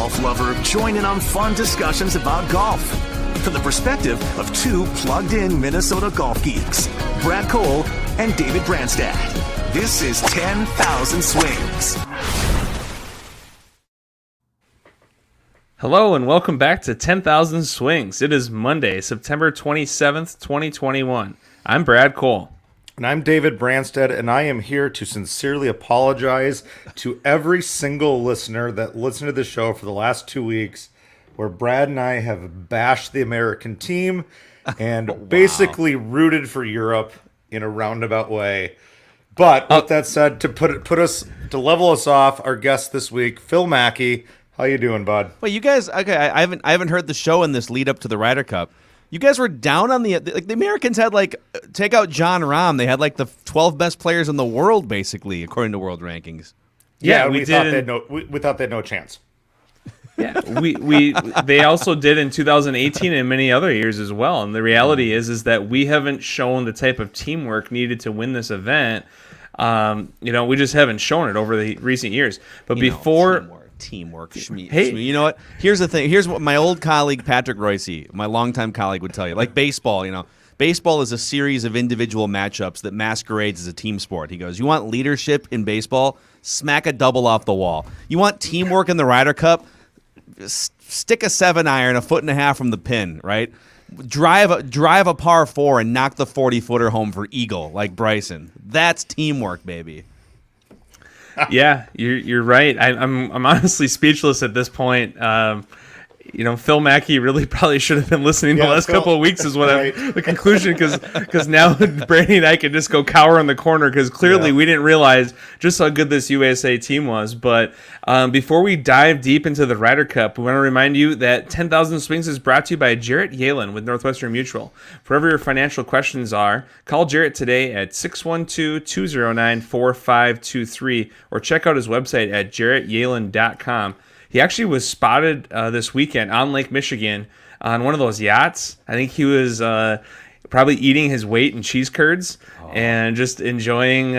golf lover, join in on fun discussions about golf. From the perspective of two plugged-in Minnesota golf geeks, Brad Cole and David Branstad. This is 10,000 Swings. Hello and welcome back to 10,000 Swings. It is Monday, September 27th, 2021. I'm Brad Cole. And I'm David Branstad, and I am here to sincerely apologize to every single listener that listened to the show for the last 2 weeks, where Brad and I have bashed the American team and basically rooted for Europe in a roundabout way. But with that said, to level us off, our guest this week, Phil Mackey. How you doing, bud? Wait, you guys? Okay, I haven't heard the show in this lead up to the Ryder Cup. You guys were down on the Americans had take out John Rahm. They had the 12 best players in the world, basically, according to world rankings. Yeah, we thought they had no chance. Yeah, they also did in 2018 and many other years as well. And the reality is that we haven't shown the type of teamwork needed to win this event. We just haven't shown it over the recent years. But Teamwork. Hey, you know what? Here's the thing. Here's what my old colleague Patrick Royce, my longtime colleague, would tell you. Like baseball, baseball is a series of individual matchups that masquerades as a team sport. He goes, you want leadership in baseball? Smack a double off the wall. You want teamwork in the Ryder Cup? Stick a 7-iron a foot and a half from the pin, right? Drive a par 4 and knock the 40-footer home for eagle like Bryson. That's teamwork, baby. Yeah, you're right. I'm honestly speechless at this point. Phil Mackey really probably should have been listening the last couple of weeks is what the conclusion, because now Brady and I can just go cower in the corner because clearly we didn't realize just how good this USA team was. But before we dive deep into the Ryder Cup, we want to remind you that 10,000 Swings is brought to you by Jarrett Yalen with Northwestern Mutual. For whatever your financial questions are, call Jarrett today at 612-209-4523 or check out his website at jarrettyalen.com. He actually was spotted this weekend on Lake Michigan on one of those yachts. I think he was probably eating his weight in cheese curds and just enjoying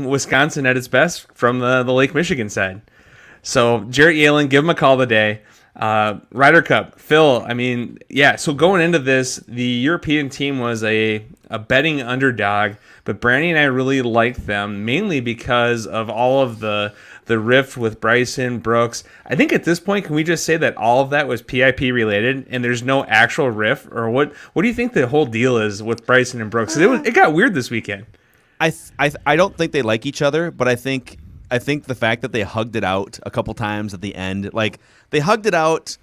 Wisconsin at its best from the Lake Michigan side. So Jarrett Yalen, give him a call today. Ryder Cup, Phil. So going into this, the European team was a betting underdog, but Brandy and I really liked them mainly because of all of the rift with Bryson, Brooks. I think at this point, can we just say that all of that was PIP related and there's no actual rift? Or what do you think the whole deal is with Bryson and Brooks? It got weird this weekend. I don't think they like each other, but I think the fact that they hugged it out a couple times at the end, they hugged it out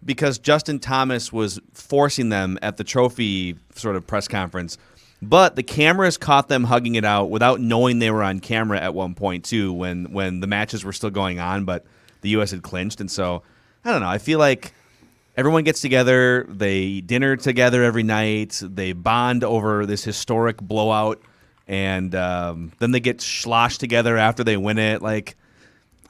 because Justin Thomas was forcing them at the trophy sort of press conference. But the cameras caught them hugging it out without knowing they were on camera at one point, too, when the matches were still going on, but the U.S. had clinched. And so, I don't know. I feel like everyone gets together. They dinner together every night. They bond over this historic blowout. And then they get sloshed together after they win it. I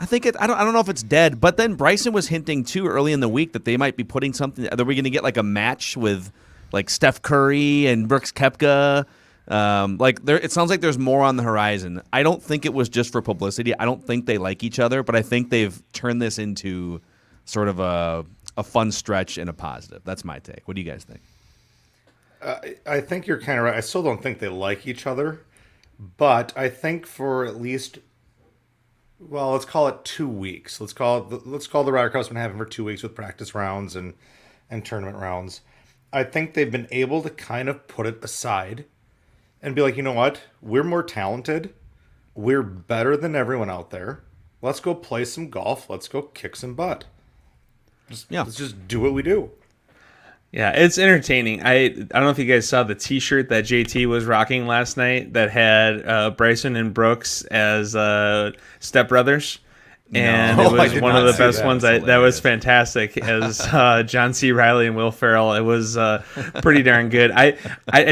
don't know if it's dead. But then Bryson was hinting, too, early in the week that they might be putting something. Are we going to get a match with Steph Curry and Brooks Koepka? It sounds like there's more on the horizon. I don't think it was just for publicity. I don't think they like each other, but I think they've turned this into sort of a fun stretch and a positive. That's my take. What do you guys think? I think you're kind of right. I still don't think they like each other, but I think for at least, let's call it 2 weeks. Let's call the Ryder Cup's been happening for 2 weeks with practice rounds and tournament rounds. I think they've been able to kind of put it aside and be like, you know what? We're more talented. We're better than everyone out there. Let's go play some golf. Let's go kick some butt. Let's just do what we do. Yeah, it's entertaining. I don't know if you guys saw the T-shirt that JT was rocking last night that had Bryson and Brooks as stepbrothers. And it was one of the best ones. That was fantastic as John C. Reilly and Will Ferrell. It was pretty darn good. I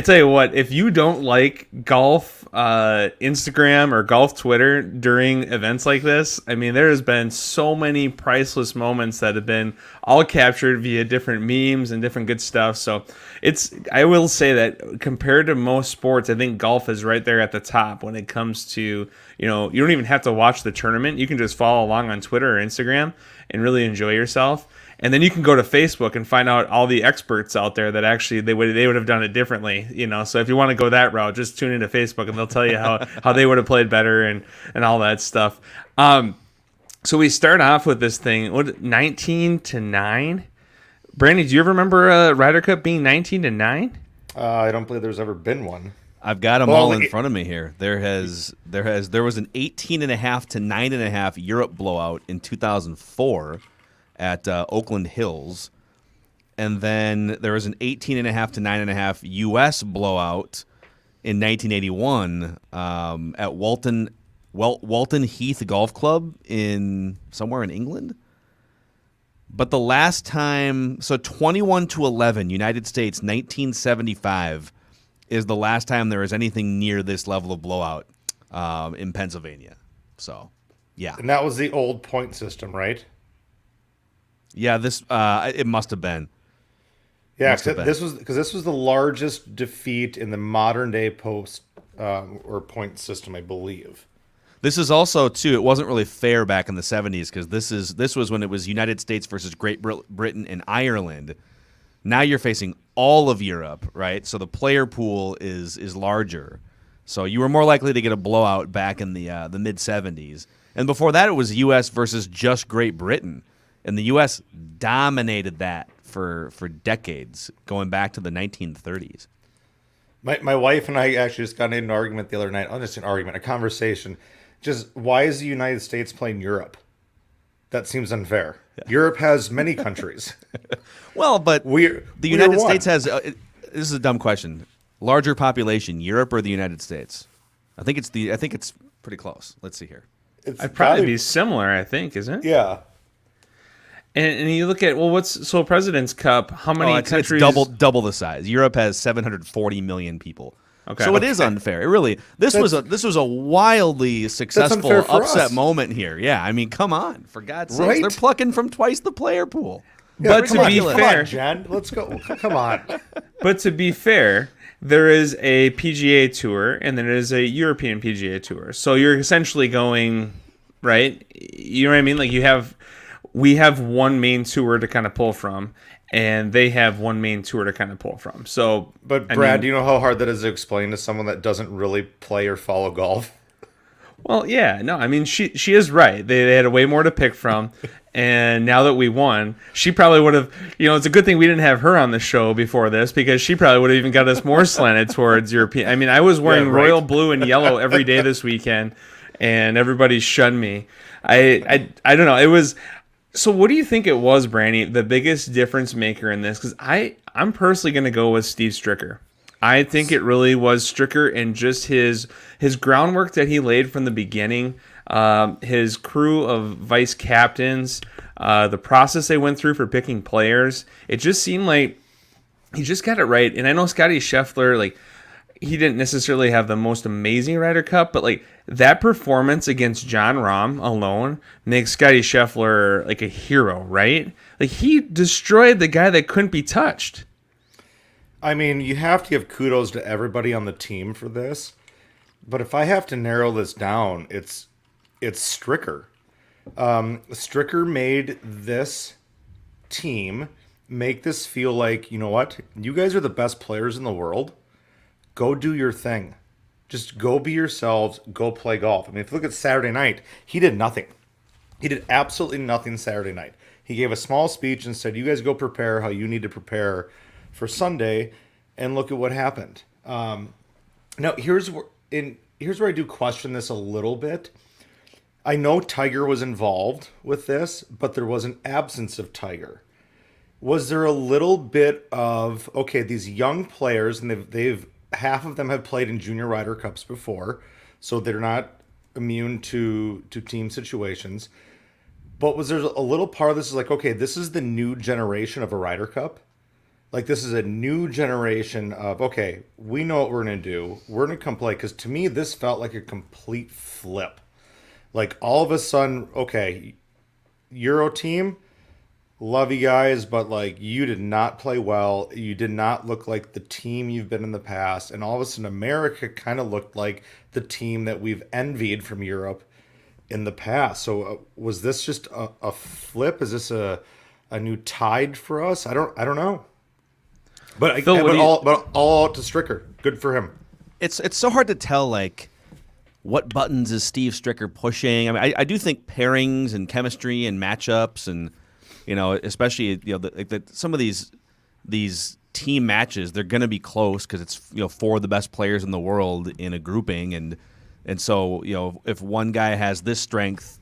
tell you what, if you don't like golf Instagram or golf Twitter during events like this, there has been so many priceless moments that have been all captured via different memes and different good stuff. So I will say that compared to most sports, I think golf is right there at the top when it comes to, you don't even have to watch the tournament. You can just follow along on Twitter or Instagram and really enjoy yourself. And then you can go to Facebook and find out all the experts out there that actually they would have done it differently, So if you want to go that route, just tune into Facebook and they'll tell you how they would have played better and all that stuff. So we start off with this thing, 19-9. Brandy, do you ever remember a Ryder Cup being 19-9? I don't believe there's ever been one. I've got them all in front of me here. There was an 18.5 to 9.5 Europe blowout in 2004 at Oakland Hills, and then there was an 18.5 to 9.5 U.S. blowout in 1981 at Walton Heath Golf Club in somewhere in England. But the last time, so 21-11, United States, 1975, is the last time there was anything near this level of blowout in Pennsylvania. So, yeah. And that was the old point system, right? Yeah, it must have been. Yeah, this was the largest defeat in the modern day post or point system, I believe. This is also too. It wasn't really fair back in the 70s because this was when it was United States versus Great Britain and Ireland. Now you're facing all of Europe, right? So the player pool is larger. So you were more likely to get a blowout back in the mid 70s. And before that, it was U.S. versus just Great Britain. And the U.S. dominated that for decades, going back to the 1930s. My wife and I actually just got into an argument the other night. Oh, just an argument, a conversation. Just why is the United States playing Europe? That seems unfair. Yeah. Europe has many countries. Well, but the United States has. This is a dumb question. Larger population, Europe or the United States? I think it's pretty close. Let's see here. It'd probably be similar. I think, isn't it? Yeah. And you look at President's Cup. How many countries? It's double the size. Europe has 740 million people. Okay. So it is unfair. It really. This was a wildly successful upset moment here. Yeah, I mean, come on, for God's sake, they're plucking from twice the player pool. Yeah, but to be fair, come on, Jen, let's go. Come on. But to be fair, there is a PGA Tour and there is a European PGA Tour. So you're essentially going right. You know what I mean? Like we have one main tour to kind of pull from, and they have one main tour to kind of pull from. So, but Brad, do you know how hard that is to explain to someone that doesn't really play or follow golf? Well, yeah, no, I mean, she is right. They had way more to pick from, and now that we won, she probably would have, it's a good thing we didn't have her on the show before this, because she probably would have even got us more slanted towards European. I mean, I was wearing royal blue and yellow every day this weekend, and everybody shunned me. I don't know. It was... So what do you think it was, Brandy, the biggest difference maker in this? Because I'm personally going to go with Steve Stricker. I think it really was Stricker and just his groundwork that he laid from the beginning, his crew of vice captains, the process they went through for picking players. It just seemed like he just got it right. And I know Scotty Scheffler, he didn't necessarily have the most amazing Ryder Cup, but that performance against Jon Rahm alone makes Scotty Scheffler a hero, right? He destroyed the guy that couldn't be touched. I mean, you have to give kudos to everybody on the team for this, but if I have to narrow this down, it's Stricker. Stricker made this team make this feel like, you know what? You guys are the best players in the world. Go do your thing. Just go be yourselves. Go play golf. I mean, if you look at Saturday night, he did nothing. He did absolutely nothing Saturday night. He gave a small speech and said, you guys go prepare how you need to prepare for Sunday, and look at what happened. Now, here's where I do question this a little bit. I know Tiger was involved with this, but there was an absence of Tiger. Was there a little bit of, okay, these young players, and they've half of them have played in junior Ryder Cups before, so they're not immune to team situations. But was there a little part of this is okay, this is the new generation of a Ryder Cup? This is a new generation of, okay, we know what we're going to do. We're going to come play. Because to me, this felt like a complete flip. All of a sudden, okay, Euro team, love you guys, but you did not play well. You did not look like the team you've been in the past. And all of a sudden, America kind of looked like the team that we've envied from Europe. in the past. So was this just a flip? Is this a new tide for us? I don't know. But Phil, all out to Stricker. Good for him. It's so hard to tell, like, what buttons is Steve Stricker pushing. I mean, I do think pairings and chemistry and matchups and, especially, some of these team matches, they're going to be close because it's, four of the best players in the world in a grouping. And so, if one guy has this strength,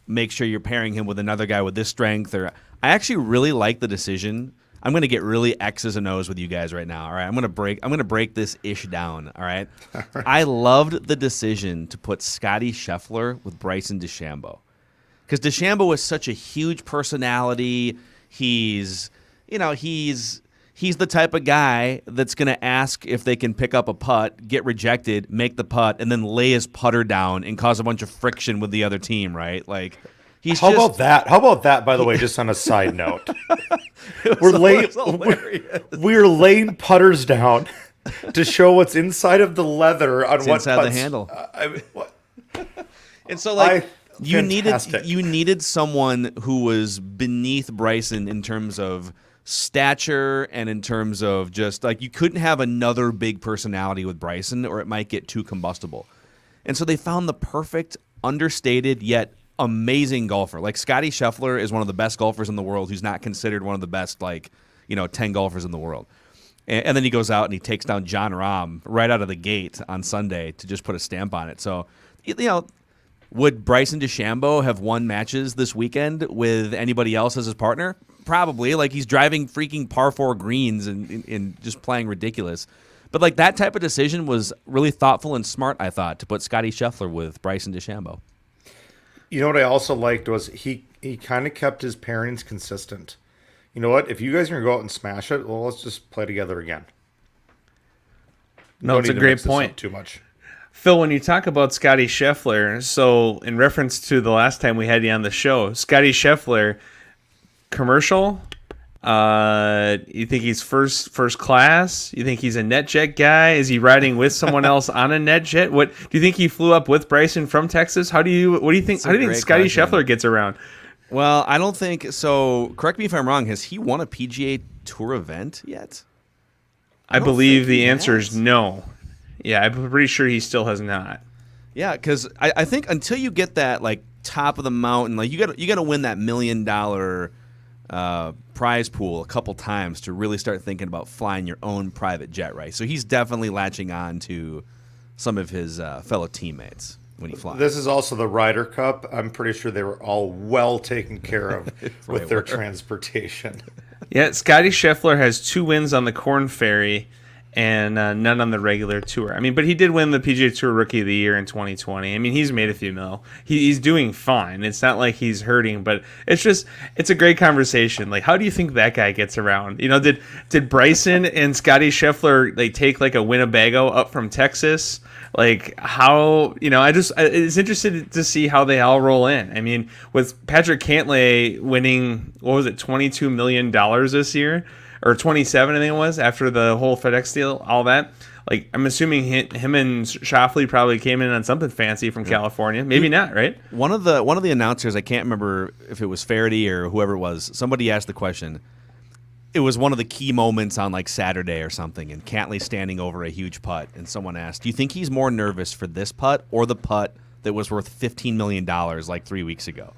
make sure you're pairing him with another guy with this strength. Or I actually really like the decision. I'm going to get really X's and O's with you guys right now. All right, I'm going to break this ish down. All right, I loved the decision to put Scotty Scheffler with Bryson DeChambeau because DeChambeau is such a huge personality. He's the type of guy that's going to ask if they can pick up a putt, get rejected, make the putt, and then lay his putter down and cause a bunch of friction with the other team. Right, like. How about that, by the way, just on a side note? We're laying putters down to show what's inside of the leather on what's inside the handle. And so, like, you needed someone who was beneath Bryson in terms of stature and in terms of just, like, you couldn't have another big personality with Bryson or it might get too combustible. And so they found the perfect, understated, yet amazing golfer. Like, Scotty Scheffler is one of the best golfers in the world who's not considered one of the best, 10 golfers in the world. And then he goes out and he takes down Jon Rahm right out of the gate on Sunday to just put a stamp on it. So, would Bryson DeChambeau have won matches this weekend with anybody else as his partner? Probably. Like, he's driving freaking par 4 greens and just playing ridiculous. But, like, that type of decision was really thoughtful and smart, I thought, to put Scotty Scheffler with Bryson DeChambeau. You know what I also liked was he kind of kept his pairings consistent. You know what? If you guys are going to go out and smash it, well, let's just play together again. No, it's a great point. Too much. Phil, when you talk about Scotty Scheffler, so in reference to the last time we had you on the show, Scotty Scheffler, commercial, you think he's first class? You think he's a NetJet guy? Is he riding with someone else on a NetJet? What do you think he flew up with Bryson from Texas? What do you think? How do you think Scotty Scheffler gets around? Well, I don't think so. Correct me if I'm wrong. Has he won a PGA Tour event yet? I believe the answer is no. Yeah, I'm pretty sure he still has not. Yeah, because I think until you get that, like, top of the mountain, like, you got to win that $1 million prize pool a couple times to really start thinking about flying your own private jet, right? So he's definitely latching on to some of his fellow teammates when he flies. This is also the Ryder Cup. I'm pretty sure they were all well taken care of with their transportation. Yeah, Scotty Scheffler has 2 wins on the Corn Ferry and none on the regular tour. I mean, but he did win the PGA Tour Rookie of the Year in 2020. I mean, he's made a few mil. He's doing fine. It's not like he's hurting, but it's a great conversation. Like, how do you think that guy gets around? Did Bryson and Scotty Scheffler take like a Winnebago up from Texas? Like, how, it's interesting to see how they all roll in. I mean, with Patrick Cantlay winning, what was it, $22 million this year? Or 27, I think it was, after the whole FedEx deal, all that. Like, I'm assuming him and Schauffele probably came in on something fancy from California. Maybe not, right? One of the announcers, I can't remember if it was Faraday or whoever it was, somebody asked the question. It was one of the key moments on, like, Saturday or something, and Cantley standing over a huge putt, and someone asked, do you think he's more nervous for this putt or the putt that was worth $15 million like 3 weeks ago?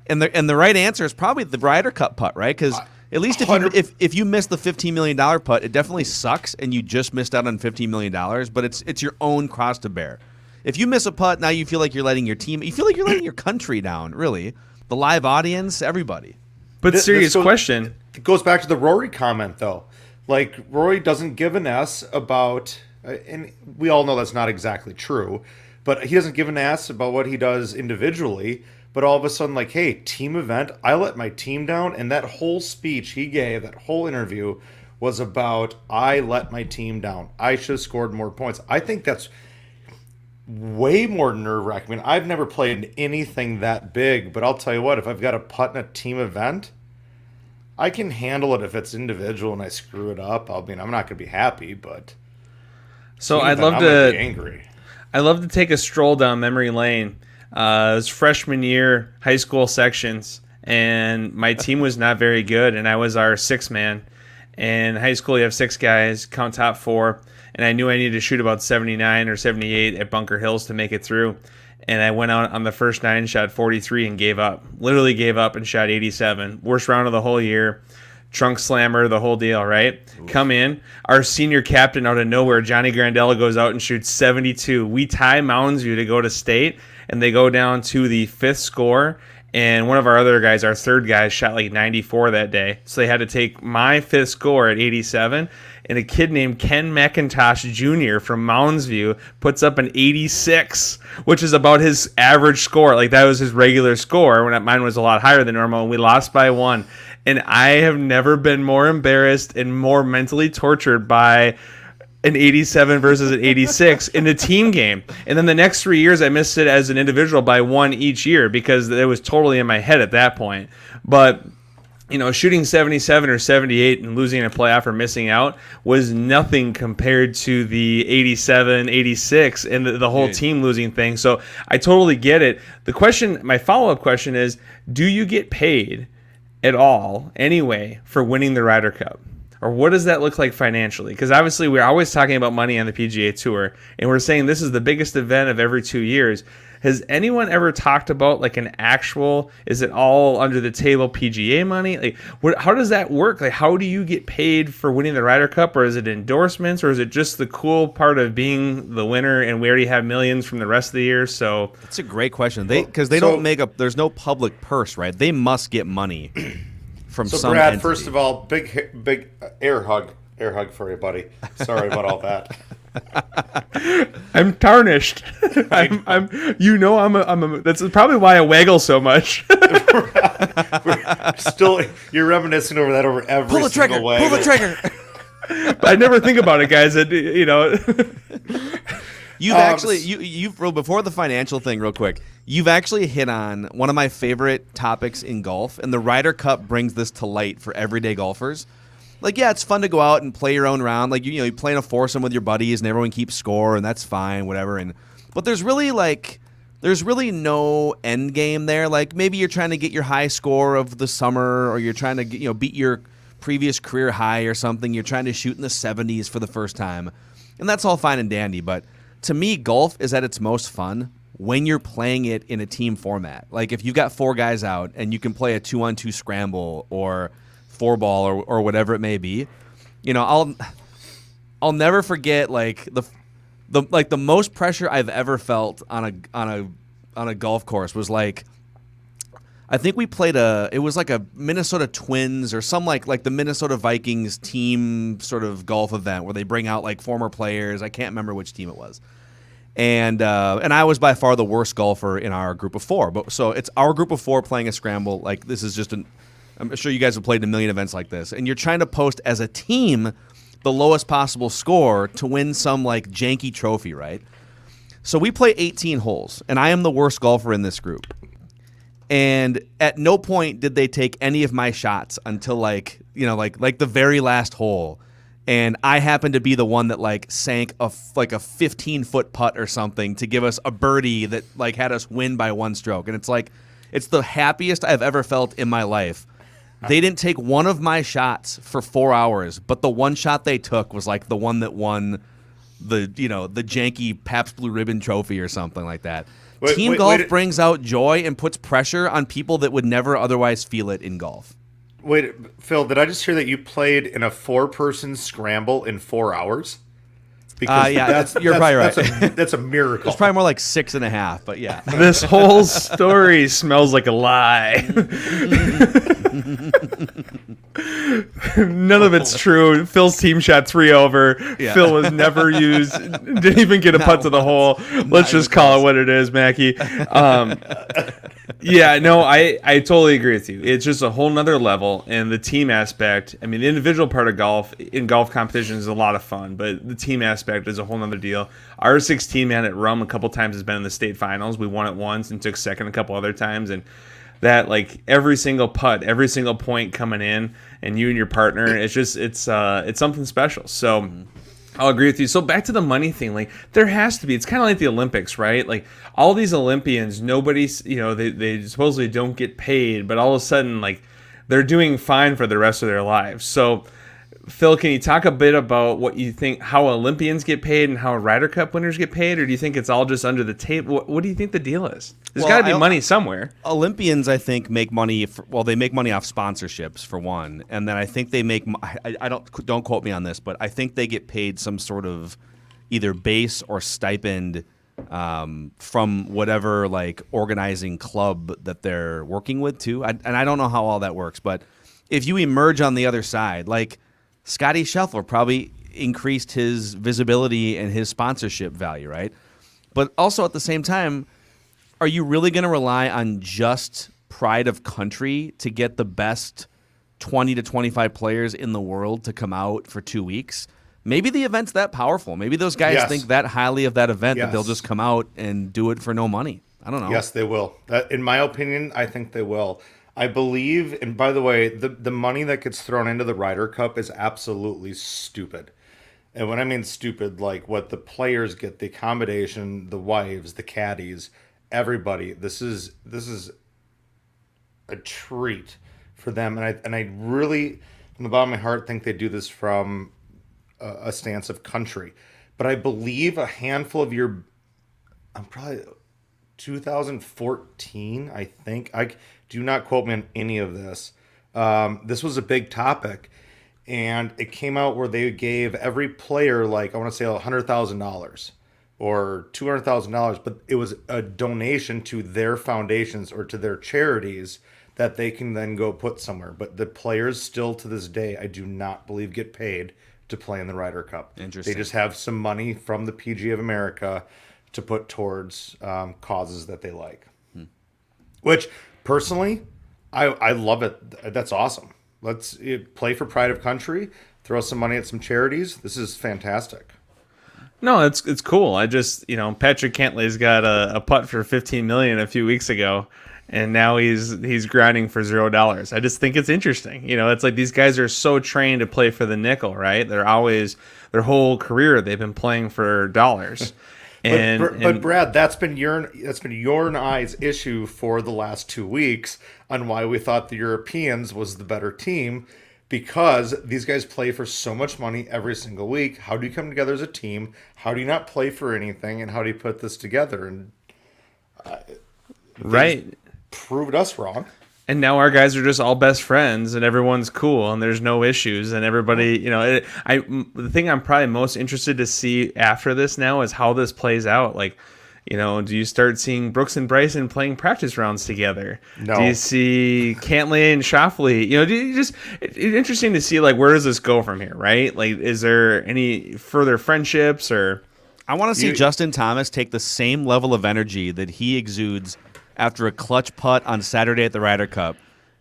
And the right answer is probably the Ryder Cup putt, right? Because at least if you miss the $15 million putt, it definitely sucks, and you just missed out on $15 million. But it's your own cross to bear. If you miss a putt, now you feel like you're letting your team, you feel like you're letting your country down. Really, the live audience, everybody. But serious question. It goes back to the Rory comment, though. Like, Rory doesn't give an S about, and we all know that's not exactly true, but he doesn't give an S about what he does individually. But all of a sudden, like, hey, team event, I let my team down. And that whole speech he gave, that whole interview was about, I let my team down. I should have scored more points. I think that's way more nerve-wracking. I mean, I've never played anything that big, but I'll tell you what, if I've got a putt in a team event, I can handle it if it's individual and I screw it up. I mean, I'm not going to be happy, but so I'd love to be angry. I'd love to take a stroll down memory lane. It was freshman year, high school sections, and my team was not very good, and I was our sixth man. And in high school, you have 6 guys, count top 4, and I knew I needed to shoot about 79 or 78 at Bunker Hills to make it through. And I went out on the first 9, shot 43, and gave up. Literally gave up and shot 87. Worst round of the whole year. Trunk slammer, the whole deal, right? Oof. Come in. Our senior captain out of nowhere, Johnny Grandella, goes out and shoots 72. We tie Mounds View to go to state, and they go down to the 5th score. And one of our other guys, our third guy, shot like 94 that day. So they had to take my 5th score at 87. And a kid named Ken McIntosh Jr. from Mounds View puts up an 86, which is about his average score. Like, that was his regular score, when mine was a lot higher than normal. And we lost by 1. And I have never been more embarrassed and more mentally tortured by an 87 versus an 86 in the team game. And then the next 3 years, I missed it as an individual by 1 each year because it was totally in my head at that point. But, you know, shooting 77 or 78 and losing a playoff or missing out was nothing compared to the 87, 86 and the whole team losing thing. So I totally get it. The question, my follow-up question is, do you get paid at all anyway for winning the Ryder Cup? Or what does that look like financially? Because obviously we're always talking about money on the PGA Tour, and we're saying this is the biggest event of every 2 years. Has anyone ever talked about like an actual, is it all under the table PGA money? Like, how does that work? Like, how do you get paid for winning the Ryder Cup? Or is it endorsements? Or is it just the cool part of being the winner and we already have millions from the rest of the year? So that's a great question. Because they don't make up, there's no public purse, right? They must get money from some Brad, entity. first of all, big air hug for you, buddy. Sorry about all that. I'm tarnished. I'm that's probably why I waggle so much. You're reminiscing over that over every single waggle. Pull the trigger. But I never think about it, guys. You know. You've actually, before the financial thing, real quick, you've actually hit on one of my favorite topics in golf, and the Ryder Cup brings this to light for everyday golfers. Like, yeah, it's fun to go out and play your own round. Like, you play in a foursome with your buddies, and everyone keeps score, and that's fine, whatever. But there's really no end game there. Like, maybe you're trying to get your high score of the summer, or you're trying to beat your previous career high or something. You're trying to shoot in the 70s for the first time, and that's all fine and dandy. But to me, golf is at its most fun when you're playing it in a team format. Like, if you've got 4 guys out and you can play a 2-on-2 scramble or 4-ball or whatever it may be, I'll never forget like the most pressure I've ever felt on a golf course was like, I think we played it was like a Minnesota Twins or some like the Minnesota Vikings team sort of golf event where they bring out like former players. I can't remember which team it was. And I was by far the worst golfer in our group of 4. But so it's our group of 4 playing a scramble. Like, this is just I'm sure you guys have played in a million events like this, and you're trying to post as a team the lowest possible score to win some like janky trophy, right? So we play 18 holes, and I am the worst golfer in this group. And at no point did they take any of my shots until like the very last hole. And I happened to be the one that like sank a 15-foot putt or something to give us a birdie that like had us win by 1 stroke. And it's like, it's the happiest I've ever felt in my life. They didn't take one of my shots for 4 hours, but the one shot they took was like the one that won the janky Pabst Blue Ribbon trophy or something like that. Team golf brings out joy and puts pressure on people that would never otherwise feel it in golf. Wait, Phil, did I just hear that you played in a 4-person scramble in 4 hours? Because you're probably right. That's a miracle. It's probably more like 6.5, but yeah. This whole story smells like a lie. None of it's true. Phil's team shot 3 over. Yeah. Phil was never used. Didn't even get a putt to the hole. Let's just call it what it is, Mackey. Yeah, no, I totally agree with you. It's just a whole nother level, and the team aspect. I mean, the individual part of golf in golf competitions is a lot of fun, but the team aspect is a whole nother deal. Our 16 man at Rum a couple times has been in the state finals. We won it once and took second a couple other times, and that like every single putt, every single point coming in, and you and your partner, it's something special. So I'll agree with you. So back to the money thing, like there has to be. It's kind of like the Olympics, right? Like all these Olympians, nobody's, they supposedly don't get paid, but all of a sudden, like they're doing fine for the rest of their lives. So, Phil, can you talk a bit about what you think, how Olympians get paid and how Ryder Cup winners get paid, or do you think it's all just under the table? What do you think the deal is? There's got to be money somewhere. Olympians, I think, make money. They make money off sponsorships for one, and then I think they make. I don't quote me on this, but I think they get paid some sort of either base or stipend from whatever like organizing club that they're working with too. And I don't know how all that works, but if you emerge on the other side, like Scotty Scheffler probably increased his visibility and his sponsorship value, right? But also at the same time, are you really going to rely on just pride of country to get the best 20 to 25 players in the world to come out for 2 weeks? Maybe the event's that powerful. Maybe those guys think that highly of that event that they'll just come out and do it for no money. I don't know. Yes, they will. In my opinion, I think they will. I believe, and by the way, the money that gets thrown into the Ryder Cup is absolutely stupid. And when I mean stupid, like what the players get, the accommodation, the wives, the caddies, everybody. This is a treat for them, and I really, from the bottom of my heart, think they do this from a stance of country. But I believe a handful of I'm probably 2014. I think do not quote me on any of this. This was a big topic, and it came out where they gave every player like I want to say $100,000 or $200,000, but it was a donation to their foundations or to their charities that they can then go put somewhere. But the players still to this day, I do not believe get paid to play in the Ryder Cup. Interesting. They just have some money from the PGA of America to put towards causes that they like. Which, personally, I love it. That's awesome. Let's play for pride of country, throw some money at some charities. This is fantastic. No, it's cool. I just, Patrick Cantlay's got a putt for $15 million a few weeks ago, and now he's grinding for $0. I just think it's interesting. It's like these guys are so trained to play for the nickel, right? They're always, their whole career they've been playing for dollars. But Brad, that's been your and I's issue for the last 2 weeks on why we thought the Europeans was the better team, because these guys play for so much money every single week. How do you come together as a team? How do you not play for anything? And how do you put this together? And right, proved us wrong. And now our guys are just all best friends, and everyone's cool, and there's no issues, and everybody, the thing I'm probably most interested to see after this now is how this plays out. Like, do you start seeing Brooks and Bryson playing practice rounds together? No. Do you see Cantlay and Schauffele? It's interesting to see, like, where does this go from here, right? Like, is there any further friendships or? I want to see Justin Thomas take the same level of energy that he exudes after a clutch putt on Saturday at the Ryder Cup,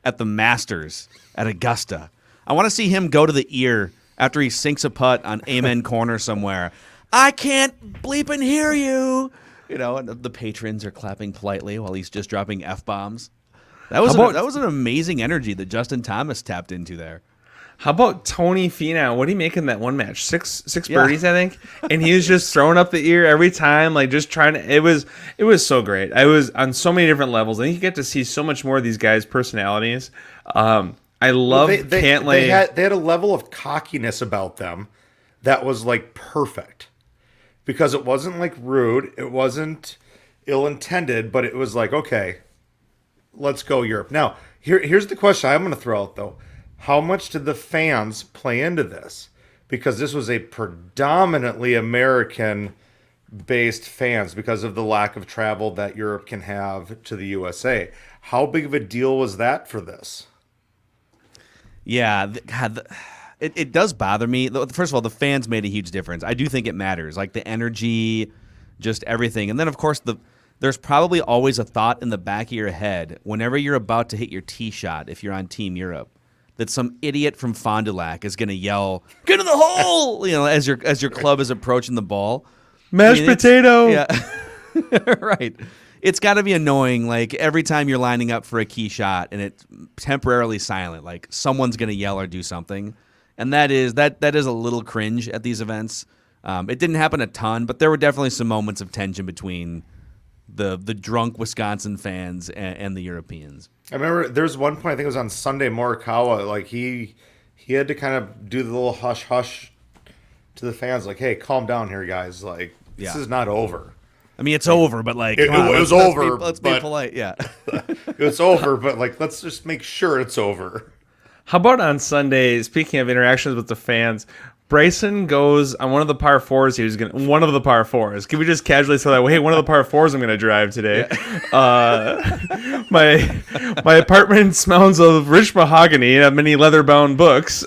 at the Masters, at Augusta. I want to see him go to the ear after he sinks a putt on Amen Corner somewhere. I can't bleep and hear you. And the patrons are clapping politely while he's just dropping F-bombs. That was an amazing energy that Justin Thomas tapped into there. How about Tony Finau? What did he make in that one match? Six birdies, I think. And he was just throwing up the ear every time, like just trying to. It was so great. I was on so many different levels. I think you get to see so much more of these guys' personalities. I love Cantlay. They had a level of cockiness about them that was like perfect, because it wasn't like rude, it wasn't ill-intended, but it was like, okay, let's go Europe. Now, here's the question I'm going to throw out though. How much did the fans play into this? Because this was a predominantly American-based fans because of the lack of travel that Europe can have to the USA. How big of a deal was that for this? Yeah, it does bother me. First of all, the fans made a huge difference. I do think it matters, like the energy, just everything. And then, of course, there's probably always a thought in the back of your head whenever you're about to hit your tee shot, if you're on Team Europe, that some idiot from Fond du Lac is going to yell, "Get in the hole!" As your club is approaching the ball. Mashed potato. Yeah, right. It's got to be annoying. Like every time you're lining up for a key shot and it's temporarily silent, like someone's going to yell or do something, and that is a little cringe at these events It didn't happen a ton, but there were definitely some moments of tension between the drunk Wisconsin fans and the Europeans. I remember there's one point, I think it was on Sunday, Morikawa, like he had to kind of do the little hush hush to the fans, like, hey, calm down here, guys. Like, this is not over. I mean, it's over, but like it was over. Let's be polite, yeah. It's over, but like, let's just make sure it's over. How about on Sunday, speaking of interactions with the fans, Bryson goes on one of the par fours. One of the par fours. Can we just casually say that? Hey, one of the par fours I'm gonna drive today. Yeah. My apartment smells of rich mahogany and many leather-bound books.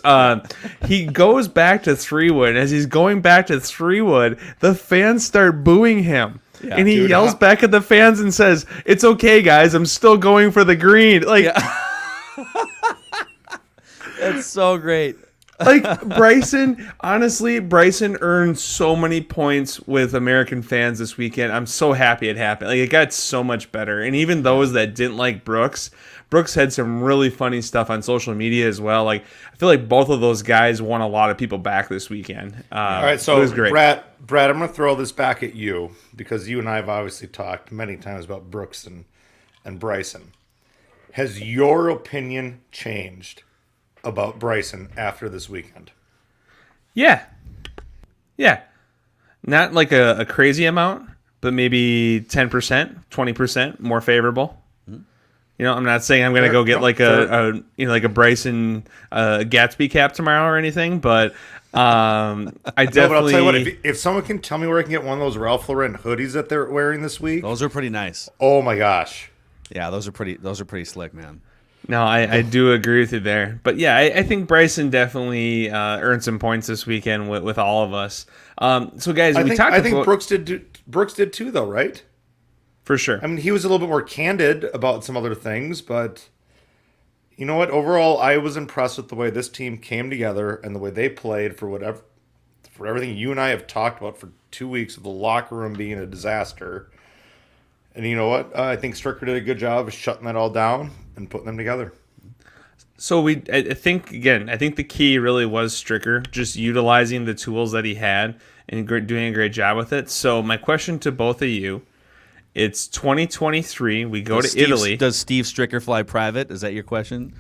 He goes back to 3-wood. As he's going back to 3-wood, the fans start booing him. Yeah, and he yells back at the fans and says, "It's okay, guys. I'm still going for the green." Like, that's so great. Like, Bryson earned so many points with American fans this weekend. I'm so happy it happened. Like, it got so much better. And even those that didn't like Brooks had some really funny stuff on social media as well. Like, I feel like both of those guys won a lot of people back this weekend. All right, so it was great. Brad, I'm going to throw this back at you because you and I have obviously talked many times about Brooks and Bryson. Has your opinion changed about Bryson after this weekend? Yeah. Not like a crazy amount, but maybe 10%, 20% more favorable. You know, I'm not saying I'm going to go get like a Bryson Gatsby cap tomorrow or anything, but I definitely. No, but I'll tell you what, if someone can tell me where I can get one of those Ralph Lauren hoodies that they're wearing this week, those are pretty nice. Oh my gosh. Yeah, those are pretty slick, man. No, I do agree with you there. But yeah, I think Bryson definitely earned some points this weekend with all of us. So guys, I think Brooks did too, though, right? For sure. I mean, he was a little bit more candid about some other things, but you know what? Overall, I was impressed with the way this team came together and the way they played for everything you and I have talked about for 2 weeks of the locker room being a disaster. And you know what? I think Stricker did a good job of shutting that all down and putting them together. So I think the key really was Stricker, just utilizing the tools that he had and doing a great job with it. So my question to both of you, it's 2023. We go to Italy. Does Steve Stricker fly private? Is that your question?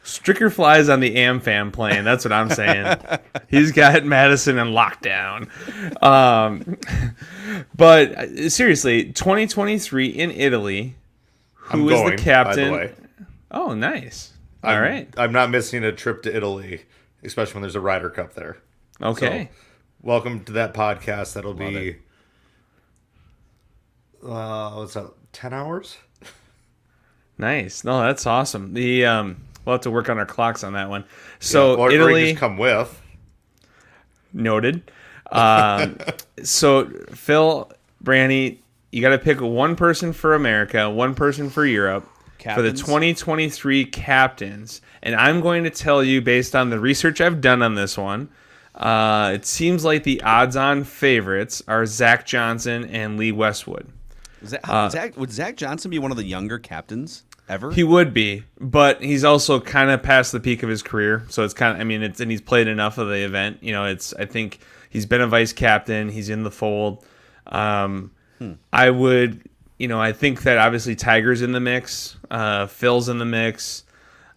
Stricker flies on the AmFam plane. That's what I'm saying. He's got Madison in lockdown. But seriously, 2023 in Italy. Who is the captain? By the way. Oh, nice. All right. I'm not missing a trip to Italy, especially when there's a Ryder Cup there. Okay. So, welcome to that podcast. That'll be, what's that, 10 hours? Nice. No, that's awesome. We'll have to work on our clocks on that one. So or Italy, you just come with. Noted. So Phil, Brandy, you got to pick one person for America, one person for Europe. Captains? For the 2023 captains. And I'm going to tell you, based on the research I've done on this one, it seems like the odds-on favorites are Zach Johnson and Lee Westwood. Would Zach Johnson be one of the younger captains ever? He would be, but he's also kind of past the peak of his career. So it's kind of, and he's played enough of the event. You know, I think he's been a vice captain. He's in the fold. I would, I think that obviously Tiger's in the mix. Phil's in the mix.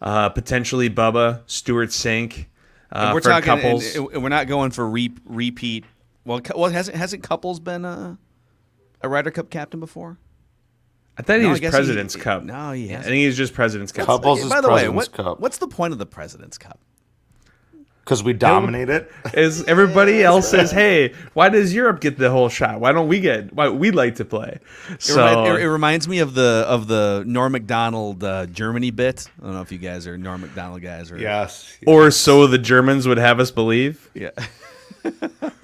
Potentially Bubba, Stuart Sink. We're Fred talking, Couples. and we're not going for repeat. Well, hasn't Couples been a Ryder Cup captain before? I thought he was President's Cup. No, he hasn't. I think he's just President's Cup. Couples is By the way, President's Cup. what's the point of the President's Cup? Because we dominate it. Is everybody else says, hey, why does Europe get the whole shot? Why don't we get? Why we'd like to play? So It reminds me of the Norm Macdonald Germany bit. I don't know if you guys are Norm Macdonald guys or Yes. or so the Germans would have us believe. yeah.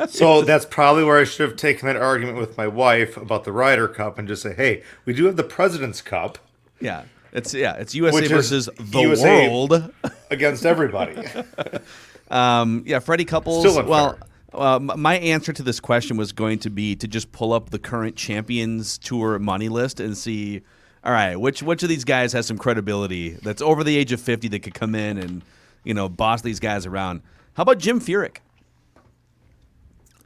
So that's probably where I should have taken that argument with my wife about the Ryder Cup and just say, hey, we do have the President's Cup. Yeah. It's USA Which is versus the USA world against everybody. Freddie Couples. Still unfair. Well, my answer to this question was going to be to just pull up the current Champions Tour money list and see, all right, which of these guys has some credibility that's over the age of 50 that could come in and boss these guys around. How about Jim Furyk?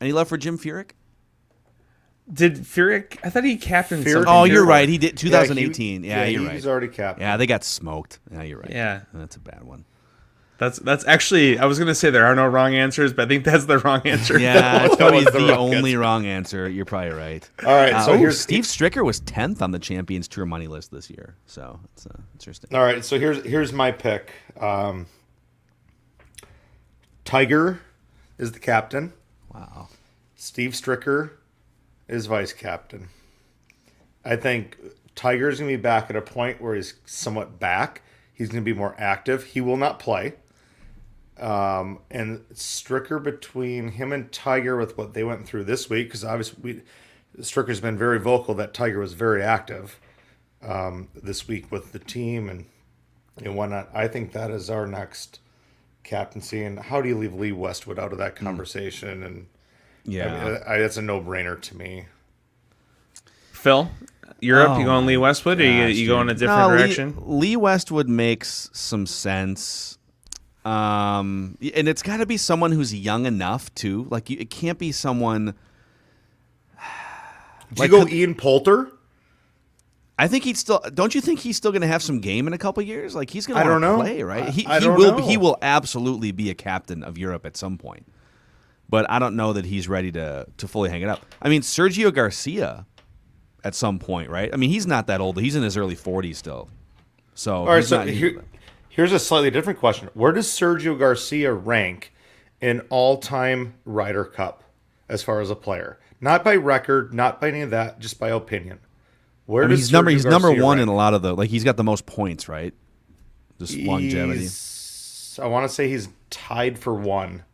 Any love for Jim Furyk? Did Furyk? I thought he captained Furyk- something. Oh, you're Furyk. right. He did 2018. Yeah, you're right. He's already captain. Yeah, they got smoked. Yeah, you're right. Yeah. That's a bad one. That's actually, I was going to say there are no wrong answers, but I think that's the wrong answer. Yeah, it's probably was the the wrong only wrong answer. You're probably right. All right, so here's Steve Stricker was 10th on the Champions Tour money list this year, so it's interesting. All right, so here's my pick. Tiger is the captain. Wow. Steve Stricker is vice captain. I think Tiger's going to be back at a point where he's somewhat back. He's going to be more active. He will not play. And Stricker, between him and Tiger with what they went through this week, because obviously Stricker's been very vocal that Tiger was very active this week with the team and whatnot. I think that is our next captaincy. And how do you leave Lee Westwood out of that conversation? And Yeah. I mean, that's a no-brainer to me. Phil, Europe, you going Lee Westwood, or you Gosh, going a dude. different No, direction? Lee Westwood makes some sense. And it's got to be someone who's young enough, too. Like, it can't be someone... Do you go Ian Poulter? I think he'd still... Don't you think he's still going to have some game in a couple years? Like, he's going I to don't know. play, right? I don't know. He will absolutely be a captain of Europe at some point. But I don't know that he's ready to fully hang it up. I mean, Sergio Garcia at some point, right? I mean, he's not that old. He's in his early 40s still. So All right, he's so not- here's a slightly different question. Where does Sergio Garcia rank in all-time Ryder Cup as far as a player? Not by record, not by any of that, just by opinion. Where does he's number Sergio number Garcia one rank? in a lot of the he's got the most points, right? Just longevity. I want to say he's tied for one.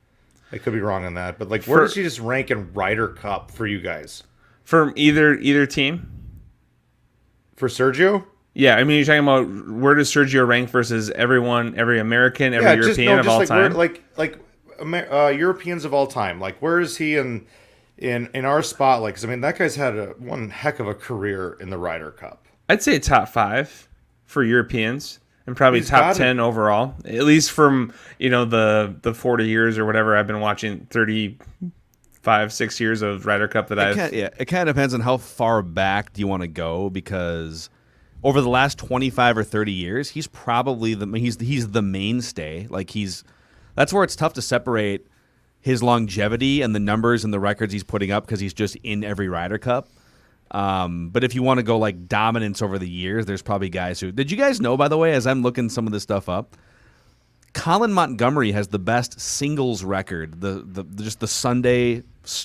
I could be wrong on that, but where does he just rank in Ryder Cup for you guys? From either team? For Sergio? Yeah, I mean, you're talking about where does Sergio rank versus everyone, every American, every European of all time? Europeans of all time. Like, where is he in our spotlight? Because I mean, that guy's had one heck of a career in the Ryder Cup. I'd say top 5 for Europeans, and probably He's top got it. 10 overall. At least from the 40 years or whatever I've been watching, 35-6 years of Ryder Cup that It kind of depends on how far back do you want to go, because over the last 25 or 30 years, he's probably he's the mainstay. Like, that's where it's tough to separate his longevity and the numbers and the records he's putting up, because he's just in every Ryder Cup. But if you want to go like dominance over the years, there's probably guys who... Did you guys know, by the way, as I'm looking some of this stuff up, Colin Montgomery has the best singles record, just the Sunday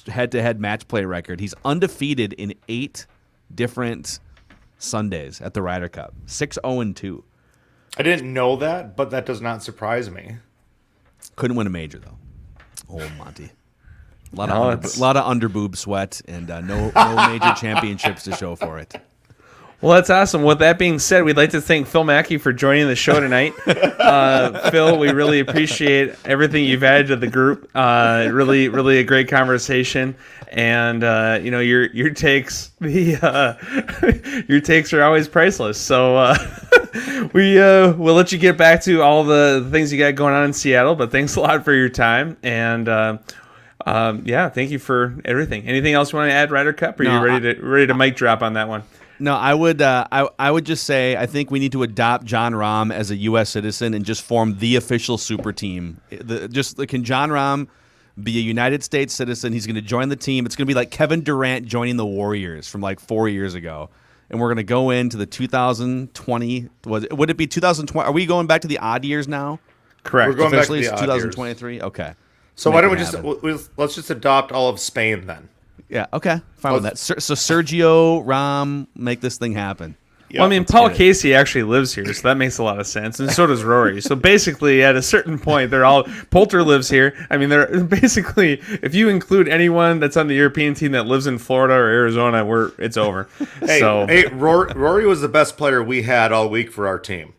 head-to-head match play record. He's undefeated in 8 different Sundays at the Ryder Cup. 6-0-2. I didn't know that, but that does not surprise me. Couldn't win a major, though. Old Monty. A lot of underboob sweat and no major championships to show for it. Well, that's awesome. With that being said, we'd like to thank Phil Mackey for joining the show tonight. Phil, we really appreciate everything you've added to the group. Really, really a great conversation. And your takes, your takes are always priceless. So we'll let you get back to all the things you got going on in Seattle. But thanks a lot for your time. And thank you for everything. Anything else you want to add, Ryder Cup? Or are you ready to mic drop on that one? No, I would just say I think we need to adopt John Rahm as a U.S. citizen and just form the official super team. Can John Rahm be a United States citizen? He's going to join the team. It's going to be like Kevin Durant joining the Warriors from like 4 years ago. And we're going to go into the 2020. Would it be 2020? Are we going back to the odd years now? Correct. We're going back to Officially, the it's odd 2023. Okay. So Make why don't it we happen. let's just adopt all of Spain then? Yeah. Okay. Fine with that. So Sergio, Rahm, make this thing happen. Well, I mean, Paul Casey actually lives here, so that makes a lot of sense, and so does Rory. So basically, at a certain point, Poulter lives here. I mean, they're basically, if you include anyone that's on the European team that lives in Florida or Arizona, it's over. Rory was the best player we had all week for our team.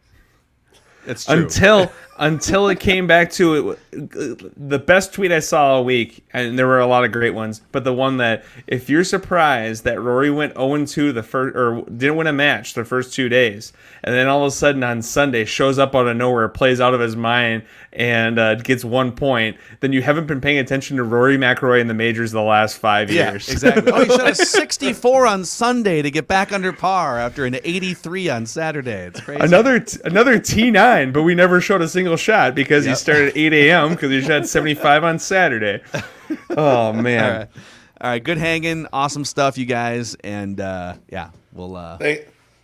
It's true. Until until it came back to it. The best tweet I saw all week, and there were a lot of great ones, but the one that, if you're surprised that Rory went 0-2 the first, or didn't win a match the first 2 days, and then all of a sudden on Sunday shows up out of nowhere, plays out of his mind, and gets 1 point, then you haven't been paying attention to Rory McIlroy in the majors the last 5 years. Yeah, exactly. Oh, he shot a 64 on Sunday to get back under par after an 83 on Saturday. It's crazy. Another T9, but we never showed a single shot because he started at 8 a.m. because he shot 75 on Saturday. Oh, man. All right, good hanging. Awesome stuff, you guys. And, we'll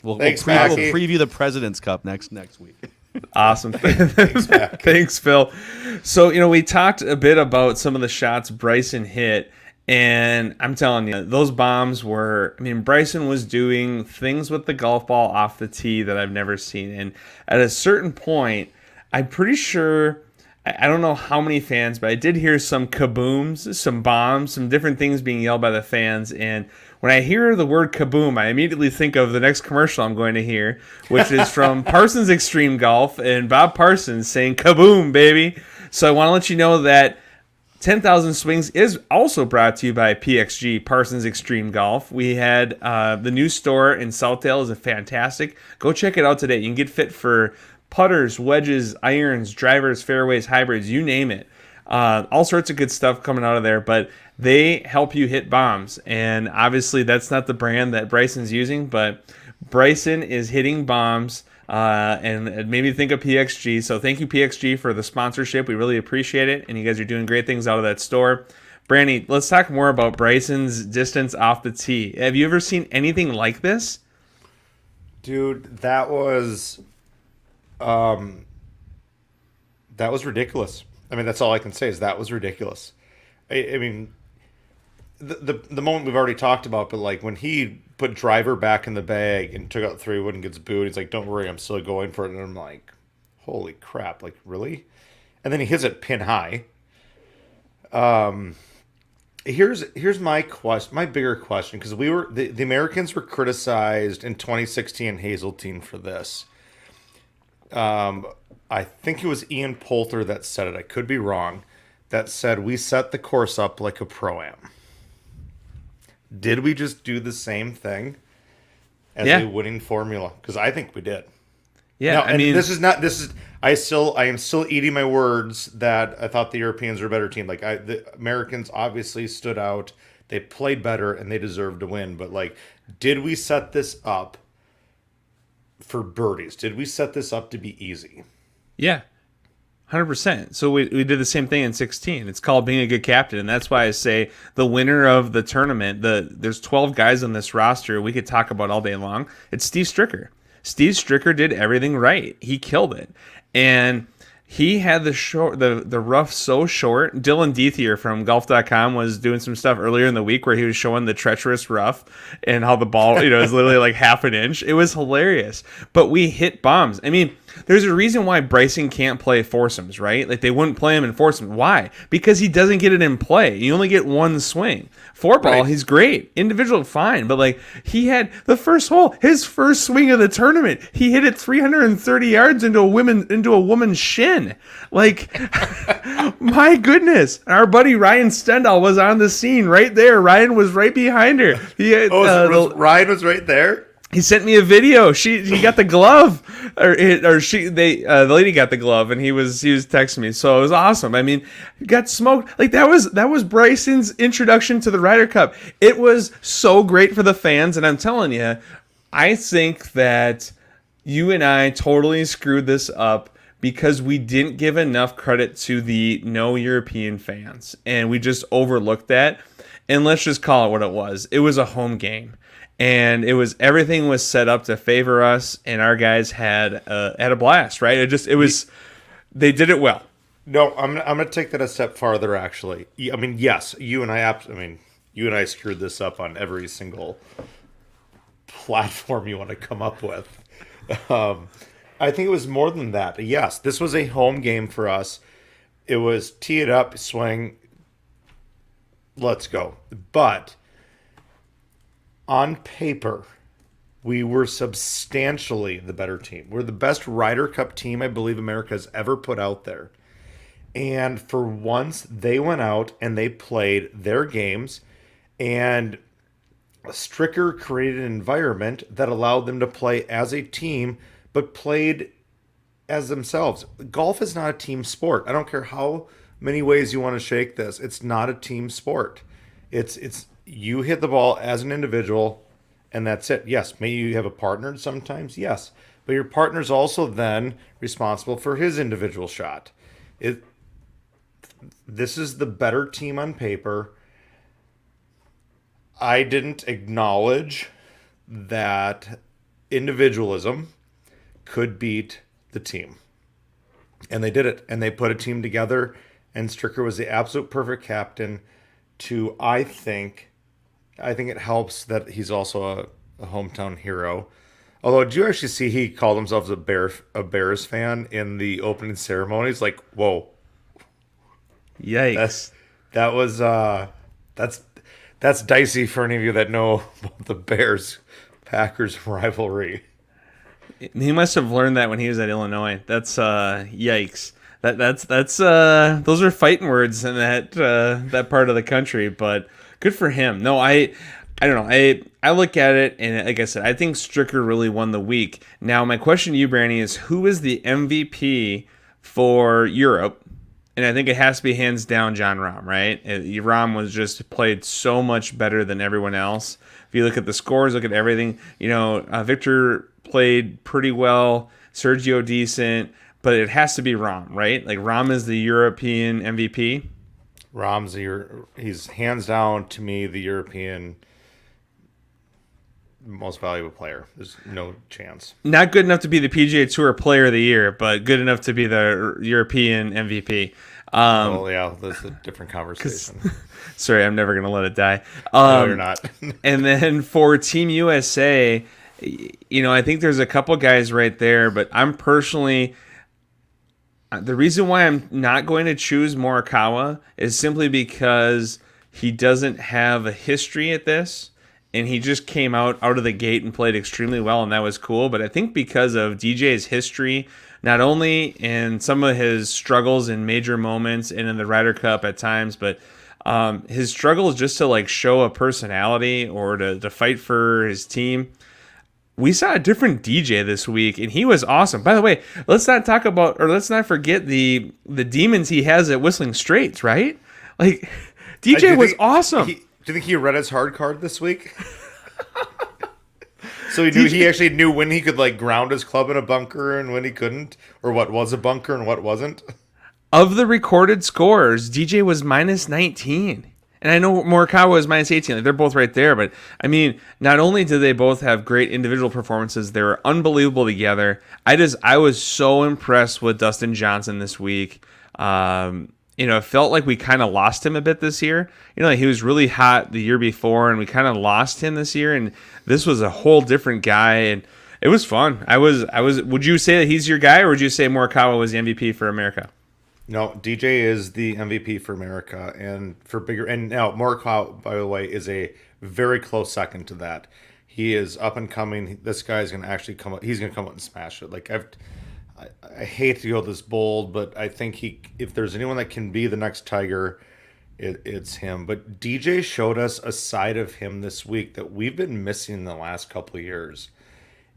preview the President's Cup next week. Awesome. Thanks, Phil. So, we talked a bit about some of the shots Bryson hit. And I'm telling you, those bombs were, Bryson was doing things with the golf ball off the tee that I've never seen. And at a certain point, I'm pretty sure, I don't know how many fans, but I did hear some kabooms, some bombs, some different things being yelled by the fans. And when I hear the word kaboom, I immediately think of the next commercial I'm going to hear, which is from Parsons Extreme Golf and Bob Parsons saying, "Kaboom, baby." So I want to let you know that 10,000 Swings is also brought to you by PXG, Parsons Extreme Golf. We had the new store in Southdale is fantastic. Go check it out today. You can get fit for putters, wedges, irons, drivers, fairways, hybrids, you name it. All sorts of good stuff coming out of there, but they help you hit bombs. And obviously that's not the brand that Bryson's using, but Bryson is hitting bombs. And it made me think of PXG. So thank you, PXG, for the sponsorship. We really appreciate it. And you guys are doing great things out of that store. Brandy, let's talk more about Bryson's distance off the tee. Have you ever seen anything like this? Dude, that was ridiculous. That's all I can say is that was ridiculous. The moment we've already talked about, but like when he put driver back in the bag and took out 3 wood and gets booed, he's like, "Don't worry, I'm still going for it." And I'm like, holy crap, like really? And then he hits it pin high. Here's my bigger question, because the Americans were criticized in 2016 in Hazeltine for this. I think it was Ian Poulter that said it. I could be wrong. That said, we set the course up like a pro-am. Did we just do the same thing as a winning formula? Because I think we did. Yeah, I am still eating my words that I thought the Europeans were a better team. The Americans obviously stood out. They played better and they deserved to win. But did we set this up for birdies? Did we set this up to be easy? Yeah. 100%. So we did the same thing in 16. It's called being a good captain, and that's why I say the winner of the tournament, there's 12 guys on this roster we could talk about all day long. It's Steve Stricker. Steve Stricker did everything right. He killed it. And he had the rough so short. Dylan Dethier from golf.com was doing some stuff earlier in the week where he was showing the treacherous rough and how the ball, is literally like half an inch. It was hilarious. But we hit bombs. There's a reason why Bryson can't play foursomes, right? Like they wouldn't play him in foursomes. Why? Because he doesn't get it in play. You only get one swing. Four ball, He's great. Individual, fine. But he had the first hole, his first swing of the tournament, he hit it 330 yards into a woman's shin. My goodness. Our buddy Ryan Stendhal was on the scene right there. Ryan was right behind her. Ryan was right there? He sent me a video. He got the glove, the lady got the glove, and he was texting me. So it was awesome. Got smoked. That was Bryson's introduction to the Ryder Cup. It was so great for the fans, and I'm telling you, I think that you and I totally screwed this up because we didn't give enough credit to the no European fans, and we just overlooked that. And let's just call it what it was. It was a home game. And everything was set up to favor us, and our guys had a blast, right? They did it well. No, I'm gonna take that a step farther. Actually, yes, you and I screwed this up on every single platform you want to come up with. I think it was more than that. Yes, this was a home game for us. It was tee it up, swing, let's go. But on paper, We were substantially the better team. We're the best Ryder Cup team I believe America has ever put out there. And for once, they went out and they played their games, and Stricker created an environment that allowed them to play as a team, but played as themselves. Golf is not a team sport. I don't care how many ways you want to shake this. It's not a team sport. It's you hit the ball as an individual, and that's it. Yes, maybe you have a partner sometimes, yes, but your partner's also then responsible for his individual shot. This is the better team on paper. I didn't acknowledge that individualism could beat the team. And they did it. And they put a team together. And Stricker was the absolute perfect captain to, I think it helps that he's also a hometown hero. Although, did you actually see he called himself a Bears fan in the opening ceremony? It's like, whoa. Yikes. That's dicey for any of you that know about the Bears-Packers rivalry. He must have learned that when he was at Illinois. That's yikes. That's those are fighting words in that part of the country, but good for him. No, I don't know. I look at it, and like I said, I think Stricker really won the week. Now, my question to you, Brandy, is who is the MVP for Europe? And I think it has to be hands down Jon Rahm, right? Rahm was just played so much better than everyone else. If you look at the scores, look at everything. Victor played pretty well, Sergio decent, but it has to be Rahm, right? Like Rahm is the European MVP. He's hands down to me the European most valuable player. There's no chance. Not good enough to be the PGA Tour Player of the Year, but good enough to be the European MVP. That's a different conversation. Sorry, I'm never going to let it die. No, you're not. And then for Team USA, I think there's a couple guys right there, but I'm personally... The reason why I'm not going to choose Morikawa is simply because he doesn't have a history at this. And he just came out of the gate and played extremely well, and that was cool. But I think because of DJ's history, not only in some of his struggles in major moments and in the Ryder Cup at times, but his struggle is just to show a personality or to fight for his team. We saw a different DJ this week, and he was awesome. By the way, let's not forget the demons he has at Whistling Straits, right? DJ was awesome. Do you think he read his hard card this week? So he actually knew when he could ground his club in a bunker and when he couldn't, or what was a bunker and what wasn't. Of the recorded scores, DJ was minus 19. And I know Morikawa was minus 18. They're both right there. But, not only did they both have great individual performances, they were unbelievable together. I was so impressed with Dustin Johnson this week. It felt like we kind of lost him a bit this year. He was really hot the year before, and we kind of lost him this year. And this was a whole different guy, and it was fun. Would you say that he's your guy, or would you say Morikawa was the MVP for America? No, DJ is the MVP for America, and for bigger. And now Morikawa, by the way, is a very close second to that. He is up and coming. This guy's going to actually come up. He's going to come out and smash it. I hate to go this bold, but I think if there's anyone that can be the next Tiger, it's him. But DJ showed us a side of him this week that we've been missing the last couple of years.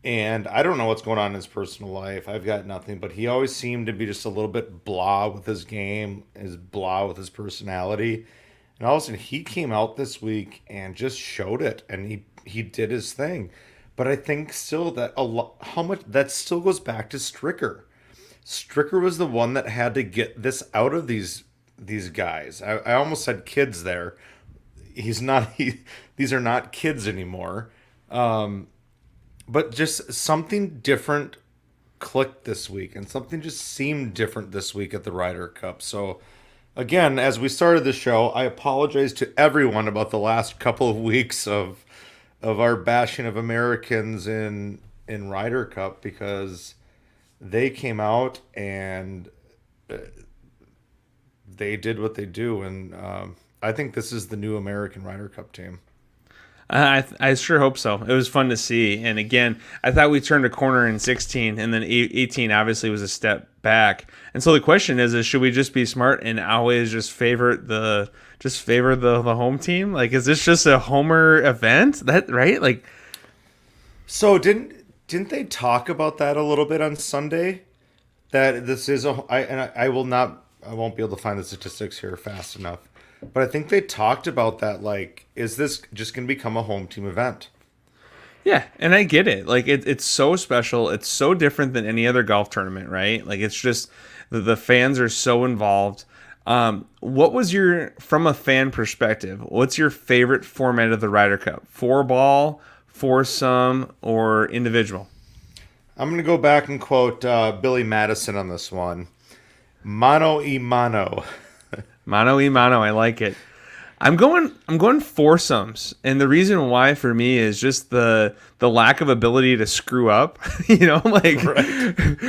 And I don't know what's going on in his personal life. I've got nothing, but he always seemed to be just a little bit blah with his game, blah with his personality. And all of a sudden, he came out this week and just showed it, and he did his thing. But I think still that how much that still goes back to Stricker. Stricker was the one that had to get this out of these guys. I almost said kids there. He's not. These are not kids anymore. But just something different clicked this week, and something just seemed different this week at the Ryder Cup. So, again, as we started the show, I apologize to everyone about the last couple of weeks of our bashing of Americans in Ryder Cup, because they came out and they did what they do, and I think this is the new American Ryder Cup team. I sure hope so. It was fun to see. And again, I thought we turned a corner in 16, and then 18 obviously was a step back. And so the question is should we just be smart and always just favor the home team? Like, is this just a homer event? That right? Like, So didn't they talk about that a little bit on Sunday? That this is I won't be able to find the statistics here fast enough. But I think they talked about that, like, is this just going to become a home team event? yeah, and I get it. Like, it's so special. It's so different than any other golf tournament, right? Like, it's just the fans are so involved. What was from a fan perspective, what's your favorite format of the Ryder Cup? 4-ball, foursome, or individual? I'm going to go back and quote Billy Madison on this one. Mano y mano. Mano y mano, I like it. I'm going foursomes, and the reason why for me is just the lack of ability to screw up. Like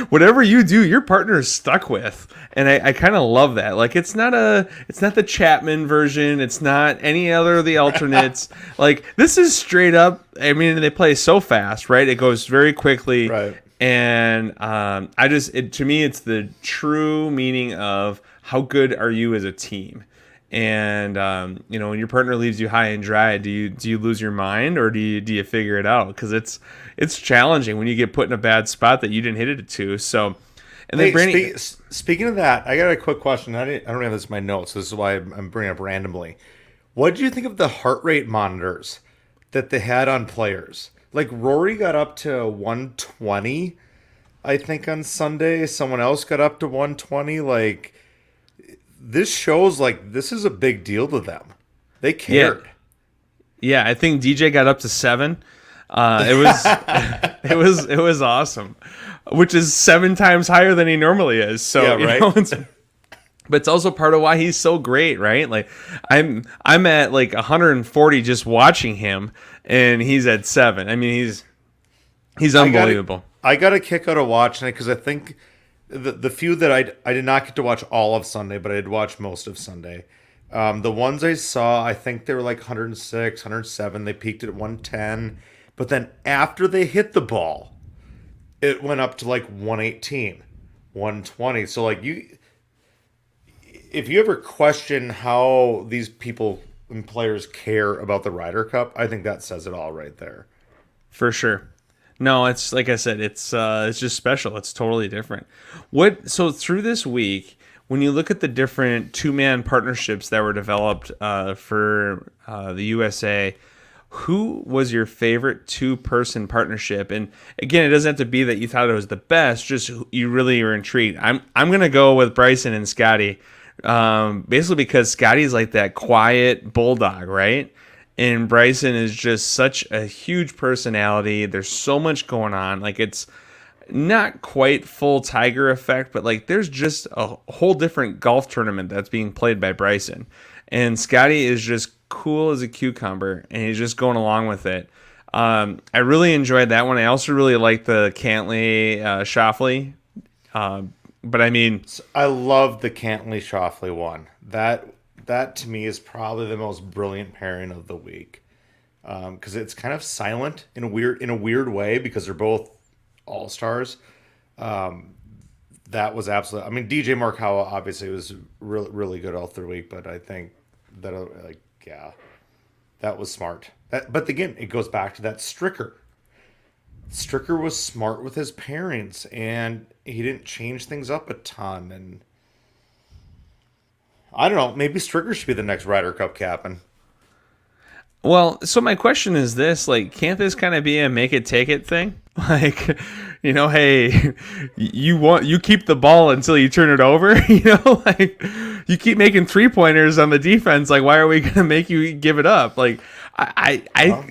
whatever you do, your partner is stuck with, and I kind of love that. Like it's not the Chapman version, it's not any other of the alternates. Like this is straight up. I mean, they play so fast, right? It goes very quickly, Right. And to me, it's the true meaning of how good are you as a team. And when your partner leaves you high and dry, do you lose your mind, or do you figure it out? Because it's challenging when you get put in a bad spot that you didn't hit it to. So, and then Hey, speaking of that, I got a quick question. I don't have this in my notes. So this is why I'm bringing it up randomly. What did you think of the heart rate monitors that they had on players? Like Rory got up to 120, I think, on Sunday. Someone else got up to 120. Like, this shows like this is a big deal to them. They cared. Yeah, I think DJ got up to 7. It was it was awesome, which is 7 times higher than he normally is. So yeah, right. But it's also part of why he's so great, right? Like I'm at like 140 just watching him, and he's at 7. I mean, he's unbelievable. I got a kick out of watching it because I think the few that I did not get to watch all of Sunday, but I did watch most of Sunday. The ones I saw, I think they were like 106, 107. They peaked at 110. But then after they hit the ball, it went up to like 118, 120. So like if you ever question how these people and players care about the Ryder Cup, I think that says it all right there. For sure. No, it's like I said, it's just special. It's totally different. So through this week, when you look at the different 2-man partnerships that were developed for the USA, who was your favorite 2-person partnership? And again, it doesn't have to be that you thought it was the best, just you really were intrigued. I'm gonna go with Bryson and Scotty, basically because Scotty's like that quiet bulldog, right? And Bryson is just such a huge personality. There's so much going on. Like, it's not quite full Tiger effect, but like there's just a whole different golf tournament that's being played by Bryson. And Scotty is just cool as a cucumber, and he's just going along with it. I really enjoyed that one. I also really liked the Cantley Schauffele. But I mean, I love the Cantley Schauffele one. That to me is probably the most brilliant pairing of the week, because it's kind of silent in a weird way because they're both all-stars. That was absolutely. I mean, DJ Morikawa obviously was really good all through the week, but I think that that was smart. But again, it goes back to that Stricker. Stricker was smart with his pairings, and he didn't change things up a ton. And I don't know, maybe Stricker should be the next Ryder Cup captain. well, so my question is this: like, can't this kind of be a make it take it thing? Like, hey, you keep the ball until you turn it over. Like you keep making 3-pointers on the defense. Like, why are we gonna make you give it up? Like,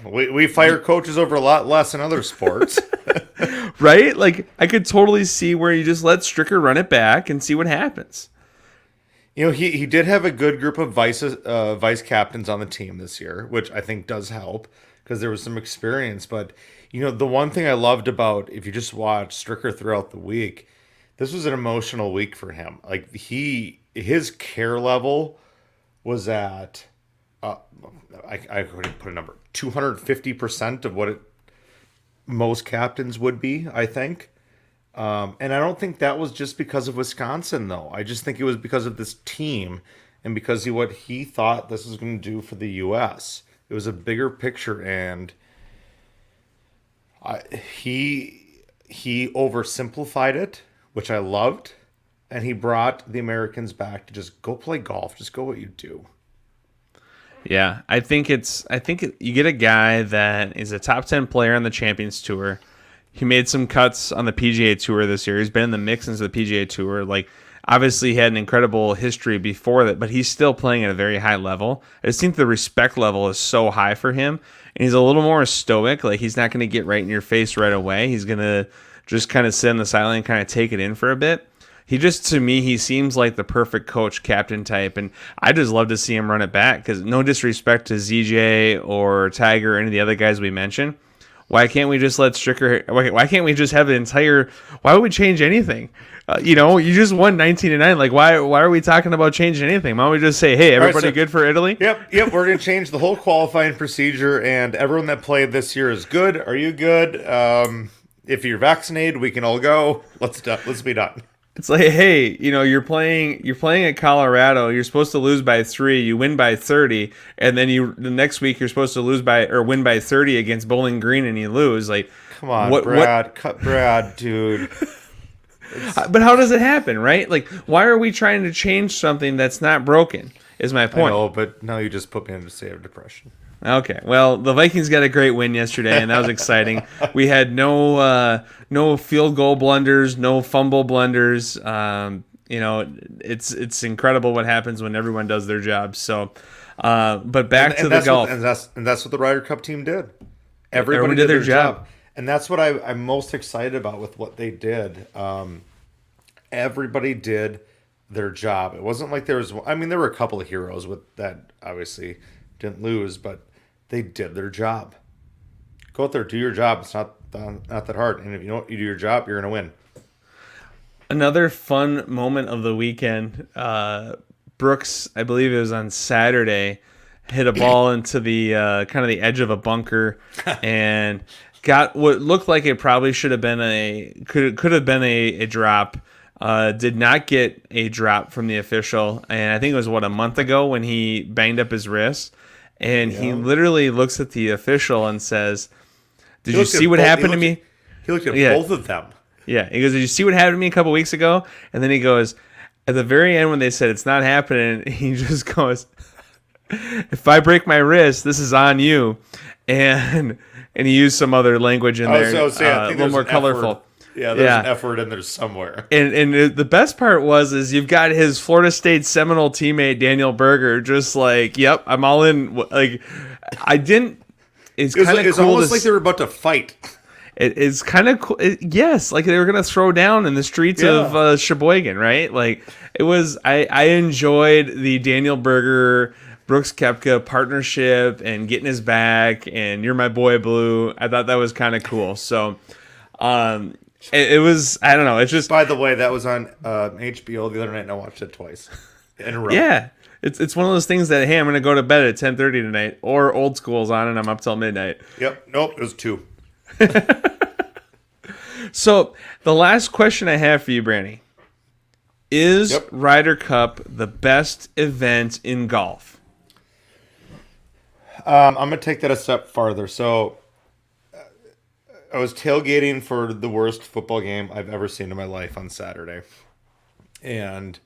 We fire coaches over a lot less in other sports. right? Like, I could totally see where you just let Stricker run it back and see what happens. He did have a good group of vice captains on the team this year, which I think does help because there was some experience. But, the one thing I loved about, if you just watch Stricker throughout the week, this was an emotional week for him. Like, his care level was at I couldn't put a number, 250% of what most captains would be, I think. And I don't think that was just because of Wisconsin, though. I just think it was because of this team and because of what he thought this was going to do for the U.S. It was a bigger picture, and he oversimplified it, which I loved, and he brought the Americans back to just go play golf, just go what you do. Yeah, I think you get a guy that is a top 10 player on the Champions Tour. He made some cuts on the PGA Tour this year. He's been in the mix into the PGA Tour. Like, obviously, he had an incredible history before that, but he's still playing at a very high level. I just think the respect level is so high for him, and he's a little more stoic. Like, he's not going to get right in your face right away. He's going to just kind of sit on the sideline and kind of take it in for a bit. To me, he seems like the perfect coach, captain type, and I just love to see him run it back because no disrespect to ZJ or Tiger or any of the other guys we mentioned. Why can't we just let Stricker? Why can't we just have an entire? Why would we change anything? You just won 19-9. Like, why are we talking about changing anything? Why don't we just say, hey, everybody good for Italy? Yep. We're going to change the whole qualifying procedure, and everyone that played this year is good. Are you good? If you're vaccinated, we can all go. Let's be done. It's like, hey, you're playing at Colorado. You're supposed to lose by 3. You win by 30, and then the next week you're supposed to win by 30 against Bowling Green, and you lose. Like, come on, Brad, cut Brad, dude. But how does it happen, right? Like, why are we trying to change something that's not broken? Is my point. I know, but now you just put me into a state of depression. Okay, well, the Vikings got a great win yesterday, and that was exciting. We had no field goal blunders, no fumble blunders. It's incredible what happens when everyone does their job. So, but back to the golf, and that's what the Ryder Cup team did. Everybody did their job, and that's what I'm most excited about with what they did. Everybody did their job. It wasn't like there were a couple of heroes with that obviously didn't lose, but they did their job. Go out there, do your job. It's not that hard. And if you do your job, you're going to win. Another fun moment of the weekend. Brooks, I believe it was on Saturday, hit a ball into the kind of the edge of a bunker and got what looked like it probably should have been could have been a drop. Did not get a drop from the official, and I think it was a month ago when he banged up his wrist. And he literally looks at the official and says, "Did you see what happened to me?" He looked at both of them. Yeah, he goes, "Did you see what happened to me a couple weeks ago?" And then he goes, at the very end when they said it's not happening, he just goes, "If I break my wrist, this is on you." And he used some other language in there, a little more colorful. Yeah, there's an effort in there somewhere. And the best part was you've got his Florida State Seminole teammate Daniel Berger just like, yep, I'm all in. Like, I didn't. It's kind of cool. It's almost like they were about to fight. It's kind of cool. Yes, like they were gonna throw down in the streets of Sheboygan, right? Like it was. I enjoyed the Daniel Berger Brooks Koepka partnership and getting his back and you're my boy Blue. I thought that was kind of cool. So. It was, I don't know. It's just. By the way, that was on HBO the other night, and I watched it twice in a row. Yeah, it's one of those things that, hey, I'm going to go to bed at 10:30 tonight, or Old School's on, and I'm up till midnight. Yep. Nope. It was 2. So the last question I have for you, Branny, is Ryder Cup the best event in golf? I'm going to take that a step farther. So. I was tailgating for the worst football game I've ever seen in my life on Saturday. And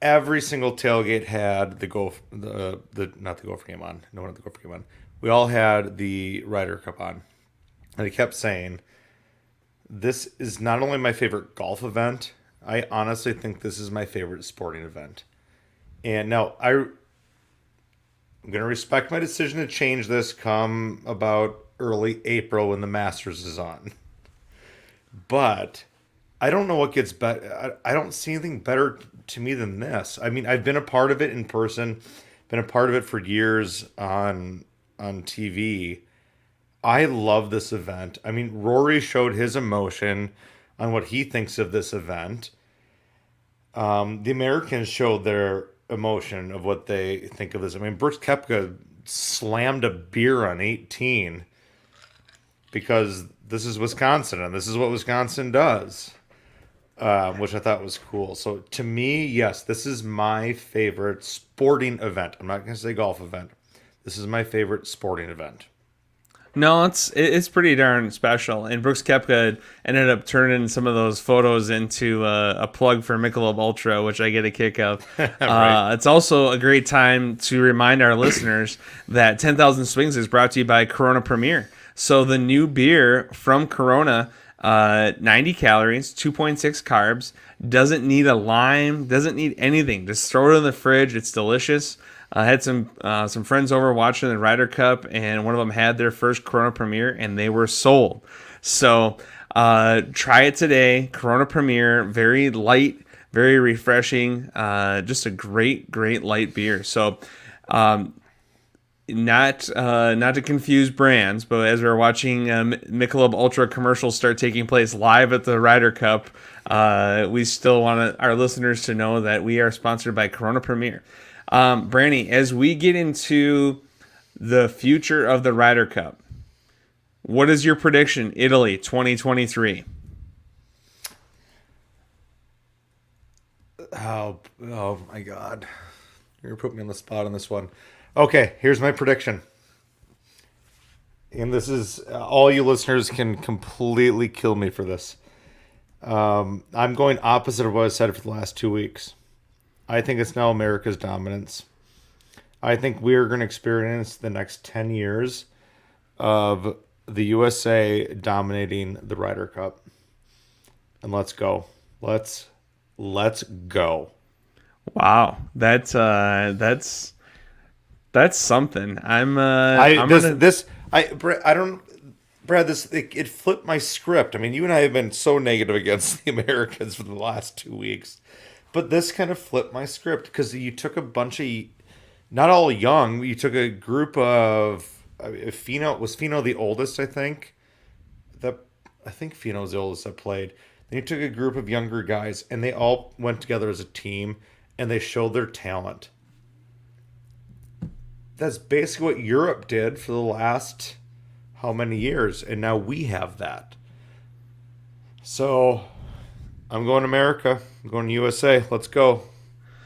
every single tailgate had not the Gopher game on. No one had the Gopher game on. We all had the Ryder Cup on. And they kept saying, this is not only my favorite golf event, I honestly think this is my favorite sporting event. And now I'm going to respect my decision to change this come about early April when the Masters is on. But I don't know what gets better. I don't see anything better to me than this. I mean, I've been a part of it in person, been a part of it for years on TV. I love this event. I mean, Rory showed his emotion on what he thinks of this event. The Americans showed their emotion of what they think of this. I mean, Brooks Koepka slammed a beer on 18 because this is Wisconsin and this is what Wisconsin does, which I thought was cool. So to me, yes, this is my favorite sporting event. I'm not going to say golf event. This is my favorite sporting event. No, it's pretty darn special. And Brooks Koepka ended up turning some of those photos into a plug for Michelob Ultra, which I get a kick of. Right. It's also a great time to remind our listeners that 10,000 Swings is brought to you by Corona Premier. So the new beer from Corona, 90 calories, 2.6 carbs, doesn't need a lime, doesn't need anything. Just throw it in the fridge. It's delicious. I had some friends over watching the Ryder Cup, and one of them had their first Corona Premier, and they were sold. So try it today. Corona Premier, very light, very refreshing, just a great light beer. So not to confuse brands, but as we're watching Michelob Ultra commercials start taking place live at the Ryder Cup, we still want our listeners to know that we are sponsored by Corona Premier. Branny, as we get into the future of the Ryder Cup, what is your prediction, Italy 2023? Oh my God. You're going to put me on the spot on this one. Okay, here's my prediction. And this is, all you listeners can completely kill me for this. I'm going opposite of what I said for the last 2 weeks. I think it's now America's dominance. I think we're going to experience the next 10 years of the USA dominating the Ryder Cup. And let's go. Let's go. Wow, that's something. Brad, it flipped my script. I mean, you and I have been so negative against the Americans for the last 2 weeks. But this kind of flipped my script because you took a bunch of, not all young, you took a group of, was Finau the oldest, I think? I think Finau was the oldest that played. Then you took a group of younger guys, and they all went together as a team, and they showed their talent. That's basically what Europe did for the last how many years, and now we have that. So I'm going America. I'm going USA. Let's go.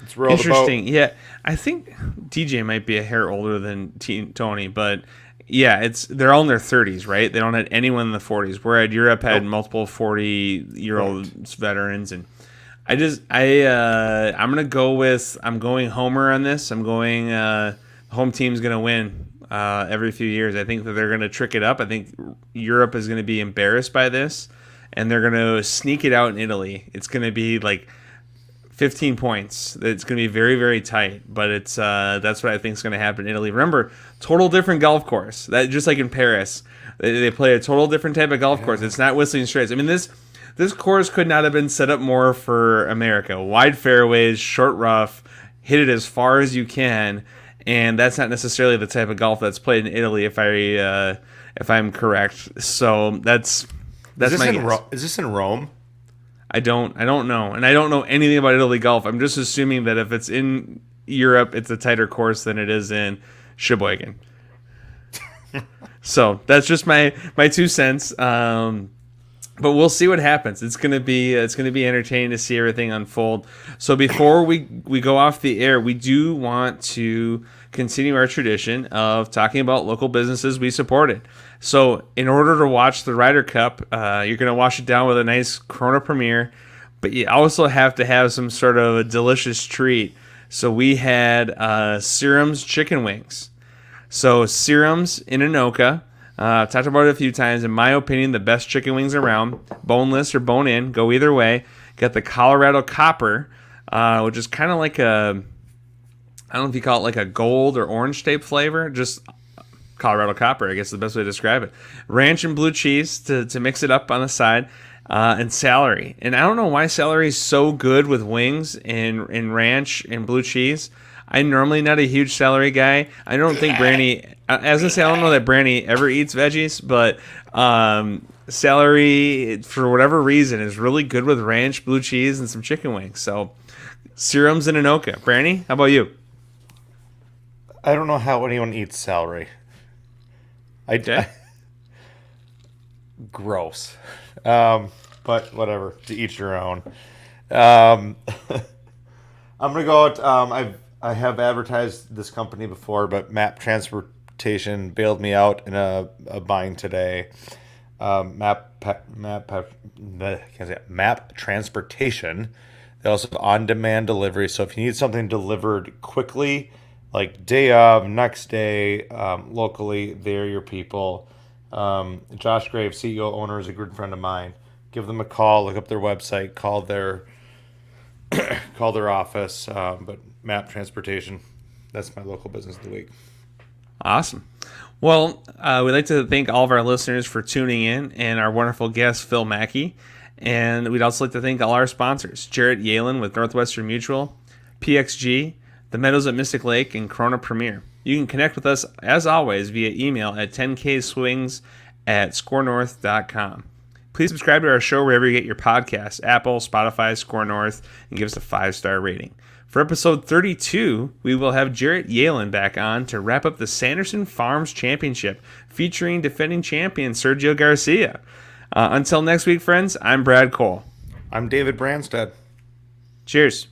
Let's roll interesting. the boat. Yeah, I think DJ might be a hair older than Tony, but yeah, they're all in their 30s, right? They don't have anyone in the 40s. Whereas Europe had multiple 40-year-old veterans, and I'm going Homer on this. I'm going home team's going to win every few years. I think that they're going to trick it up. I think Europe is going to be embarrassed by this, and they're going to sneak it out in Italy. It's going to be like 15 points. It's going to be very, very tight, but that's what I think is going to happen in Italy. Remember, total different golf course. That just like in Paris, they play a total different type of golf course. It's not Whistling Straits. I mean, this course could not have been set up more for America. Wide fairways, short rough, hit it as far as you can, and that's not necessarily the type of golf that's played in Italy, if I'm correct. So that's my guess. Is this in Rome? I don't know, and I don't know anything about Italy golf. I'm just assuming that if it's in Europe, it's a tighter course than it is in Sheboygan. So that's just my 2 cents. But we'll see what happens. It's gonna be entertaining to see everything unfold. So before we go off the air, we do want to continue our tradition of talking about local businesses we supported. So in order to watch the Ryder Cup, you're gonna wash it down with a nice Corona Premier, but you also have to have some sort of a delicious treat. So we had Serum's chicken wings. So Serum's in Anoka. I've talked about it a few times. In my opinion, the best chicken wings around. Boneless or bone-in, go either way. Got the Colorado Copper, which is kind of like I don't know if you call it like a gold or orange-type flavor. Just Colorado Copper, I guess is the best way to describe it. Ranch and blue cheese to mix it up on the side. And celery. And I don't know why celery is so good with wings and ranch and blue cheese. I'm normally not a huge celery guy. I don't think Brandy, as I say, I don't know that Brandy ever eats veggies, but celery, for whatever reason, is really good with ranch, blue cheese, and some chicken wings. So, serums and Anoka. Brandy, how about you? I don't know how anyone eats celery. Okay. Gross. But whatever. To each your own. I'm gonna go out. I have advertised this company before, but Map Transportation bailed me out in a bind today. Map Transportation. They also have on-demand delivery. So if you need something delivered quickly, like day of, next day, locally, they're your people. Josh Graves, CEO owner, is a good friend of mine. Give them a call. Look up their website. Call their office. But Map Transportation, that's my local business of the week. Awesome. Well, we'd like to thank all of our listeners for tuning in and our wonderful guest, Phil Mackey. And we'd also like to thank all our sponsors, Jarrett Yalen with Northwestern Mutual, PXG, the Meadows at Mystic Lake, and Corona Premier. You can connect with us, as always, via email at 10kswings@scorenorth.com. Please subscribe to our show wherever you get your podcasts, Apple, Spotify, Score North, and give us a 5-star rating. For episode 32, we will have Jarrett Yalen back on to wrap up the Sanderson Farms Championship, featuring defending champion Sergio Garcia. Until next week, friends, I'm Brad Cole. I'm David Branstad. Cheers.